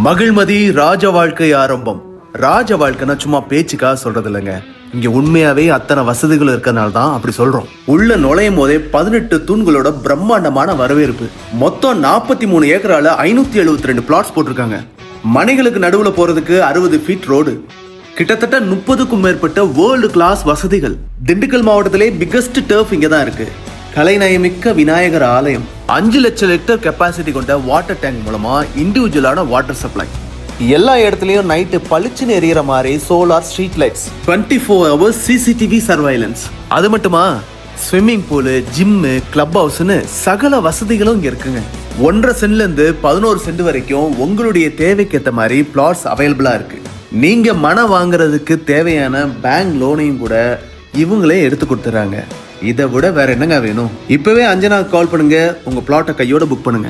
மகிழ்மதி ராஜ வாழ்க்கை ஆரம்பம். ராஜ வாழ்க்கைன்னா சும்மா பேச்சுக்காக சொல்றது இல்லைங்க. இங்க உண்மையாவே அத்தனை வசதிகள் இருக்கனால தான் அப்படி சொல்றோம். உள்ள நுழையும் போதே 18 தூண்களோட பிரம்மாண்டமான வரவேற்பு. மொத்தம் 43 ஏக்கரால 572 பிளாட்ஸ் போட்டிருக்காங்க. மனைகளுக்கு நடுவுல போறதுக்கு 60 ஃபீட் ரோடு. கிட்டத்தட்ட 30க்கும் மேற்பட்ட வேர்ல்டு கிளாஸ் வசதிகள். திண்டுக்கல் மாவட்டத்திலே பிகஸ்ட் டர்ஃப் இங்க தான் இருக்கு. கலைநயமிக்க விநாயகர் ஆலயம். 5 லட்சம் லிட்டர் கெப்பாசிட்டி கொண்ட வாட்டர் டேங்க் மூலமா இண்டிவிஜுவலான வாட்டர் சப்ளை. எல்லா இடத்துலயும் நைட்டு பளிச்சுன்னு எரியற மாதிரி solar street lights. 24 hours CCTV surveillance. அது மட்டுமா, ஸ்விம்மிங் பூலு, ஜிம்மு, கிளப் ஹவுஸ்னு சகல வசதிகளும் இங்க இருக்குங்க. 1.5 சென்ட்ல இருந்து 11 சென்ட் வரைக்கும் உங்களுடைய தேவைக்கு ஏற்ற மாதிரி பிளாட்ஸ் அவைலபிளா இருக்கு. நீங்க மனம் வாங்குறதுக்கு தேவையான பேங்க் லோனையும் கூட இவங்களே எடுத்து கொடுத்துறாங்க. இதை விட வேற என்னங்க வேணும்? இப்பவே அஞ்சனா கால் பண்ணுங்க, உங்க பிளாட்டை கையோட புக் பண்ணுங்க.